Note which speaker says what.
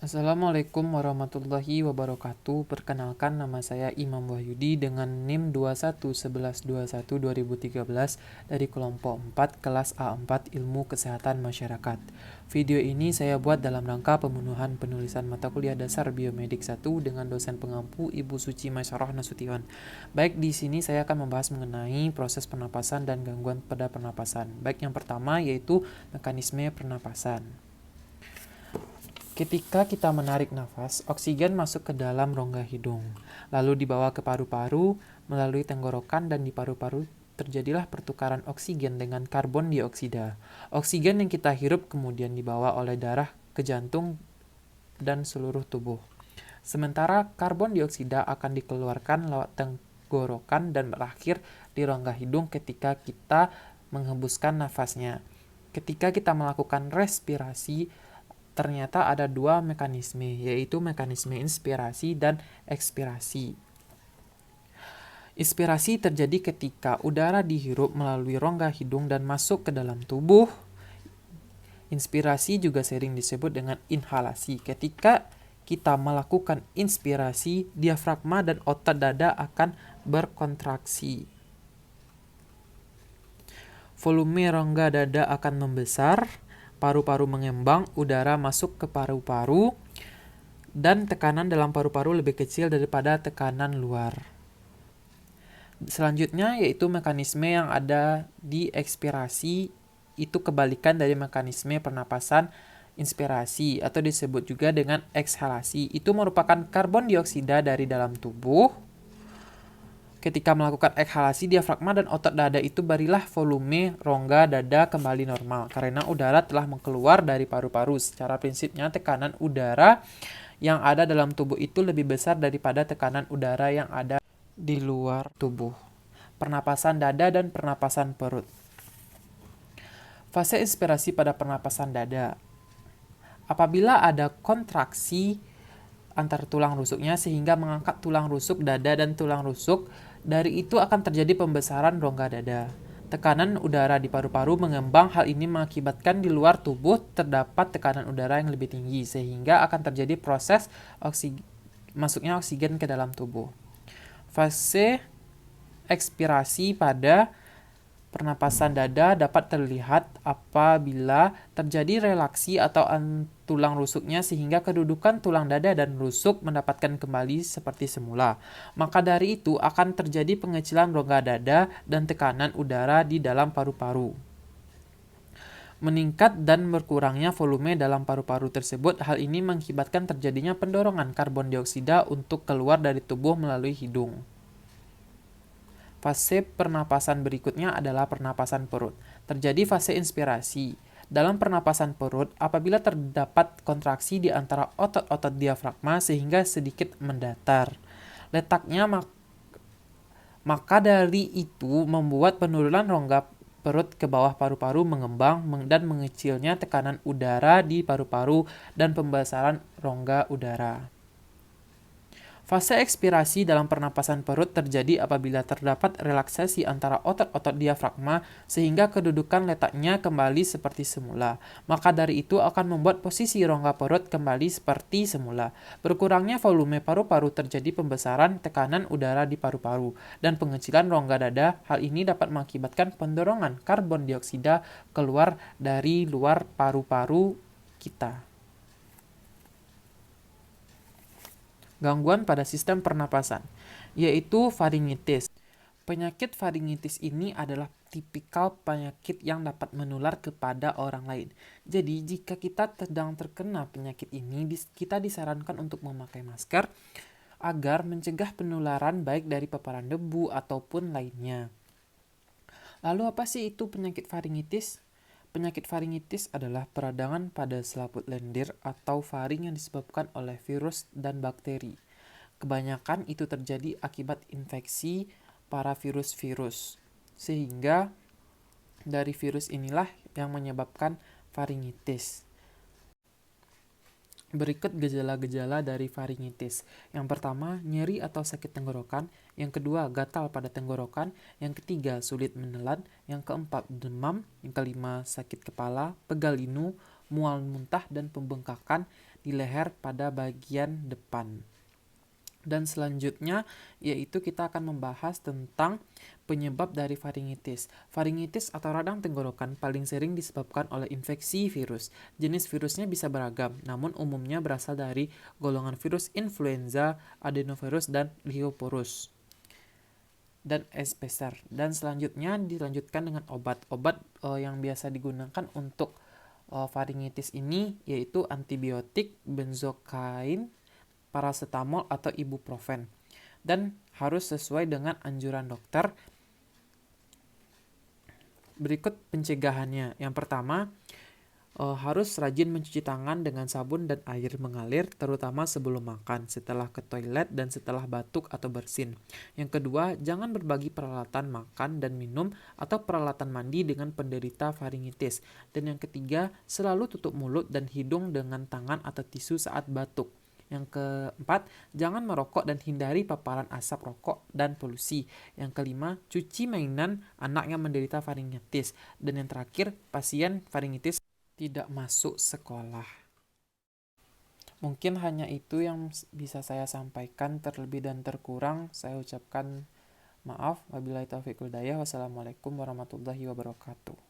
Speaker 1: Assalamualaikum warahmatullahi wabarakatuh. Perkenalkan, nama saya Imam Wahyudi dengan NIM 211121-2013 dari kelompok 4 kelas A4 Ilmu Kesehatan Masyarakat. Video ini saya buat dalam rangka pemenuhan penulisan mata kuliah dasar Biomedik 1 dengan dosen pengampu Ibu Suci Maisarah Nasution. Baik, di sini saya akan membahas mengenai proses pernapasan dan gangguan pada pernapasan. Baik, yang pertama yaitu mekanisme pernapasan. Ketika kita menarik nafas, oksigen masuk ke dalam rongga hidung, lalu dibawa ke paru-paru, melalui tenggorokan dan di paru-paru terjadilah pertukaran oksigen dengan karbon dioksida. Oksigen yang kita hirup kemudian dibawa oleh darah ke jantung dan seluruh tubuh. Sementara karbon dioksida akan dikeluarkan lewat tenggorokan dan berakhir di rongga hidung ketika kita menghembuskan nafasnya. Ketika kita melakukan respirasi, ternyata ada dua mekanisme, yaitu mekanisme inspirasi dan ekspirasi. Inspirasi terjadi ketika udara dihirup melalui rongga hidung dan masuk ke dalam tubuh. Inspirasi juga sering disebut dengan inhalasi. Ketika kita melakukan inspirasi, diafragma dan otot dada akan berkontraksi. Volume rongga dada akan membesar, paru-paru mengembang, udara masuk ke paru-paru, dan tekanan dalam paru-paru lebih kecil daripada tekanan luar. Selanjutnya yaitu mekanisme yang ada di ekspirasi, itu kebalikan dari mekanisme pernapasan inspirasi atau disebut juga dengan ekshalasi. Itu merupakan karbon dioksida dari dalam tubuh. Ketika melakukan ekshalasi, diafragma dan otot dada itu berilah volume rongga dada kembali normal karena udara telah keluar dari paru-paru. Secara prinsipnya, tekanan udara yang ada dalam tubuh itu lebih besar daripada tekanan udara yang ada di luar tubuh. Pernapasan dada dan pernapasan perut. Fase inspirasi pada pernapasan dada. Apabila ada kontraksi antar tulang rusuknya sehingga mengangkat tulang rusuk dada dan tulang rusuk, dari itu akan terjadi pembesaran rongga dada. Tekanan udara di paru-paru mengembang, hal ini mengakibatkan di luar tubuh terdapat tekanan udara yang lebih tinggi sehingga akan terjadi proses masuknya oksigen ke dalam tubuh. Fase ekspirasi pada pernapasan dada dapat terlihat apabila terjadi relaksi atau tulang rusuknya sehingga kedudukan tulang dada dan rusuk mendapatkan kembali seperti semula. Maka dari itu akan terjadi pengecilan rongga dada dan tekanan udara di dalam paru-paru. Meningkat dan berkurangnya volume dalam paru-paru tersebut, hal ini mengakibatkan terjadinya pendorongan karbon dioksida untuk keluar dari tubuh melalui hidung. Fase pernapasan berikutnya adalah pernapasan perut. Terjadi fase inspirasi. Dalam pernapasan perut, apabila terdapat kontraksi di antara otot-otot diafragma sehingga sedikit mendatar letaknya, maka dari itu membuat penurunan rongga perut ke bawah paru-paru mengembang dan mengecilnya tekanan udara di paru-paru dan pembesaran rongga udara. Fase ekspirasi dalam pernapasan perut terjadi apabila terdapat relaksasi antara otot-otot diafragma sehingga kedudukan letaknya kembali seperti semula. Maka dari itu akan membuat posisi rongga perut kembali seperti semula. Berkurangnya volume paru-paru terjadi pembesaran tekanan udara di paru-paru dan pengecilan rongga dada. Hal ini dapat mengakibatkan pendorongan karbon dioksida keluar dari luar paru-paru kita. Gangguan pada sistem pernapasan, yaitu faringitis. Penyakit faringitis ini adalah tipikal penyakit yang dapat menular kepada orang lain. Jadi, jika kita sedang terkena penyakit ini, kita disarankan untuk memakai masker agar mencegah penularan baik dari paparan debu ataupun lainnya. Lalu apa sih itu penyakit faringitis? Penyakit faringitis adalah peradangan pada selaput lendir atau faring yang disebabkan oleh virus dan bakteri. Kebanyakan itu terjadi akibat infeksi para virus-virus, sehingga dari virus inilah yang menyebabkan faringitis. Berikut gejala-gejala dari faringitis. Yang pertama, nyeri atau sakit tenggorokan. Yang kedua, gatal pada tenggorokan. Yang ketiga, sulit menelan. Yang keempat, demam. Yang kelima, sakit kepala, pegal linu, mual muntah, dan pembengkakan. di leher pada bagian depan. Dan selanjutnya yaitu kita akan membahas tentang penyebab dari faringitis. Faringitis atau radang tenggorokan paling sering disebabkan oleh infeksi virus. Jenis virusnya bisa beragam, namun umumnya berasal dari golongan virus influenza, adenovirus, dan leucoporus dan Espester. Dan selanjutnya dilanjutkan dengan obat. Obat yang biasa digunakan untuk faringitis ini yaitu antibiotik, benzokain, paracetamol atau ibuprofen, dan harus sesuai dengan anjuran dokter. Berikut pencegahannya. Yang pertama, harus rajin mencuci tangan dengan sabun dan air mengalir, terutama sebelum makan, setelah ke toilet, dan setelah batuk atau bersin. Yang kedua, jangan berbagi peralatan makan dan minum atau peralatan mandi dengan penderita faringitis. Dan yang ketiga, selalu tutup mulut dan hidung dengan tangan atau tisu saat batuk. Yang keempat, jangan merokok dan hindari paparan asap rokok dan polusi. Yang kelima, cuci mainan anak yang menderita faringitis. Dan yang terakhir, pasien faringitis tidak masuk sekolah. Mungkin hanya itu yang bisa saya sampaikan. Terlebih dan terkurang saya ucapkan maaf. Wabillahi taufiq wal hidayah. Wassalamualaikum warahmatullahi wabarakatuh.